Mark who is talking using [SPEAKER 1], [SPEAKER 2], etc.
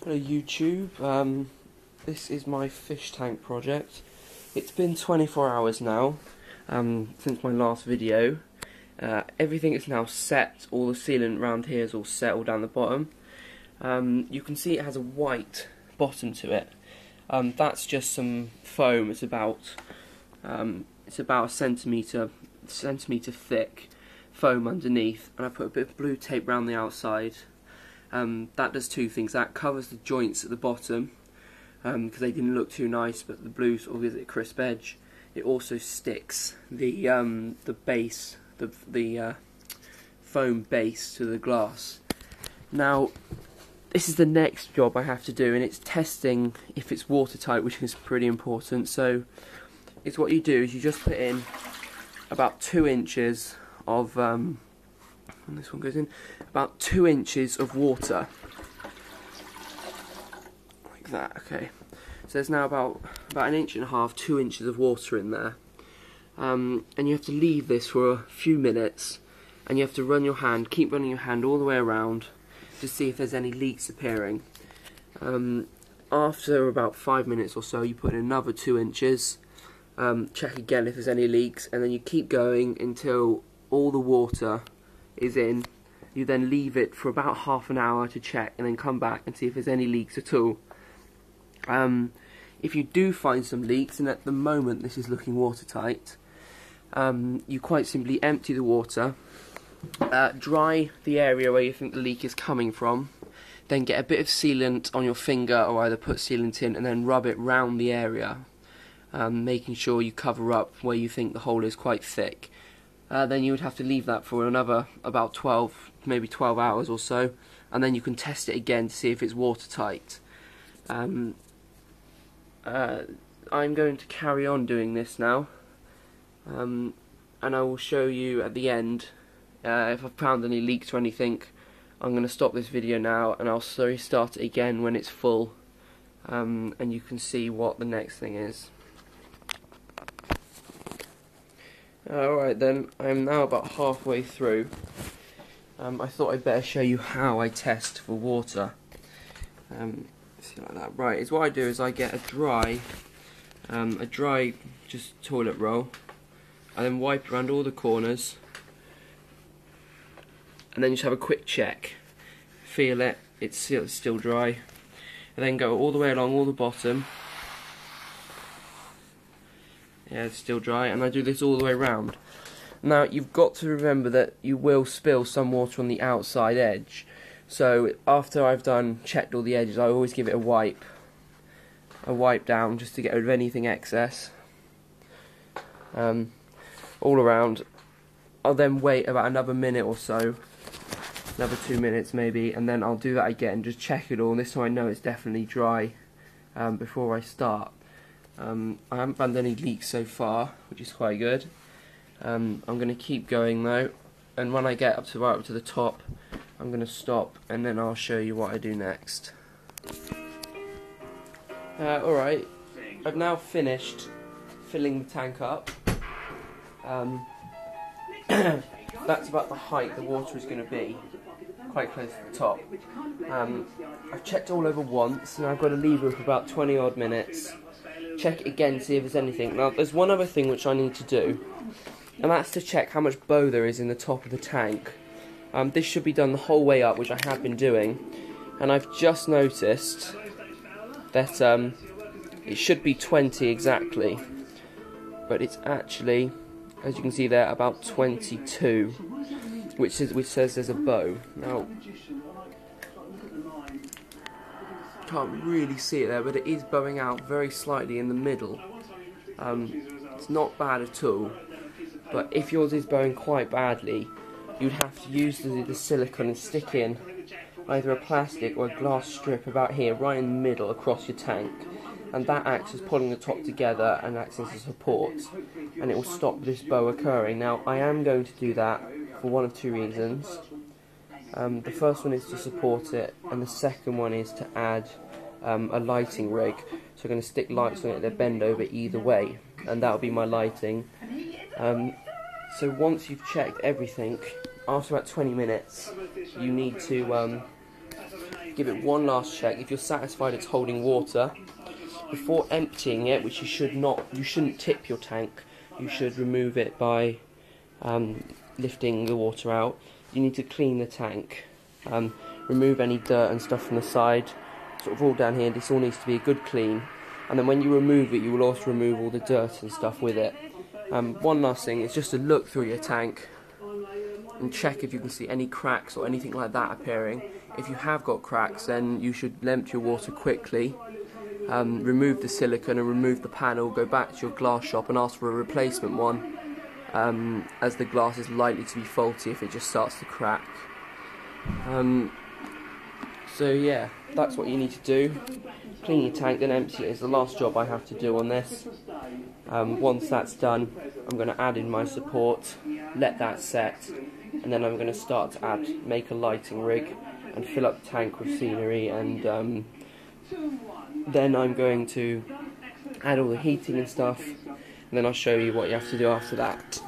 [SPEAKER 1] Hello YouTube, this is my fish tank project. It's been 24 hours now since my last video. Everything is now set, all the sealant around here is all set all down the bottom. You can see it has a white bottom to it. That's just some foam. It's about a centimetre thick foam underneath, and I put a bit of blue tape around the outside. That does two things. That covers the joints at the bottom because they didn't look too nice, but the blue sort of gives it a crisp edge. It also sticks the base, the foam base to the glass. Now, this is the next job I have to do, and it's testing if it's watertight, which is pretty important. So, it's what you do is you just put in about 2 inches of and this one goes in about 2 inches of water, like that. Okay, so there's now about 1.5 inches, 2 inches of water in there, and you have to leave this for a few minutes, and you have to run your hand, keep running your hand all the way around to see if there's any leaks appearing. After about 5 minutes or so, you put in another 2 inches, check again if there's any leaks, and then you keep going until all the water is in. You then leave it for about half an hour to check, and then come back and see if there's any leaks at all. If you do find some leaks, and at the moment this is looking watertight, you quite simply empty the water, dry the area where you think the leak is coming from, then get a bit of sealant on your finger, or either put sealant in and then rub it round the area, making sure you cover up where you think the hole is quite thick. Then you would have to leave that for another about 12 hours or so, and then you can test it again to see if it's watertight. I'm going to carry on doing this now, and I will show you at the end if I've found any leaks or anything. I'm going to stop this video now, and I'll restart it again when it's full, and you can see what the next thing is. Alright then, I'm now about halfway through. I thought I'd better show you how I test for water. See, like that. Right, is what I do is I get a dry just toilet roll, and then wipe around all the corners, and then just have a quick check. Feel it, it's still dry, and then go all the way along all the bottom. Yeah, it's still dry, and I do this all the way around. Now, you've got to remember that you will spill some water on the outside edge. So, after I've checked all the edges, I always give it a wipe down, just to get rid of anything excess. All around. I'll then wait about another minute or so, another 2 minutes maybe, and then I'll do that again, just check it all, and this time I know it's definitely dry before I start. I haven't found any leaks so far, which is quite good. I'm going to keep going though, and when I get right up to the top, I'm going to stop, and then I'll show you what I do next. Alright, I've now finished filling the tank up. That's about the height the water is going to be, quite close to the top. I've checked all over once, and I've got to leave it for about 20 odd minutes. Check it again, see if there's anything. Now, there's one other thing which I need to do, and that's to check how much bow there is in the top of the tank. This should be done the whole way up, which I have been doing, and I've just noticed that it should be 20 exactly, but it's actually, as you can see there, about 22, which says there's a bow. Now, can't really see it there, but it is bowing out very slightly in the middle. It's not bad at all, but if yours is bowing quite badly, you'd have to use the silicone and stick in either a plastic or a glass strip about here, right in the middle across your tank, and that acts as pulling the top together and acts as a support, and it will stop this bow occurring. Now, I am going to do that for one of 2 reasons. The first one is to support it, and the second one is to add a lighting rig. So I'm going to stick lights on it that bend over either way, and that'll be my lighting. So once you've checked everything, after about 20 minutes, you need to give it one last check. If you're satisfied it's holding water, before emptying it, which you shouldn't tip your tank, you should remove it by lifting the water out. You need to clean the tank, remove any dirt and stuff from the side, sort of all down here. This all needs to be a good clean, and then when you remove it, you will also remove all the dirt and stuff with it. One last thing is just to look through your tank and check if you can see any cracks or anything like that appearing. If you have got cracks, then you should empty your water quickly, remove the silicone and remove the panel, go back to your glass shop and ask for a replacement one, as the glass is likely to be faulty if it just starts to crack. So yeah, that's what you need to do. Clean your tank, then empty it is the last job I have to do on this. Once that's done, I'm going to add in my support, let that set, and then I'm going to start to make a lighting rig and fill up the tank with scenery, and then I'm going to add all the heating and stuff, and then I'll show you what you have to do after that.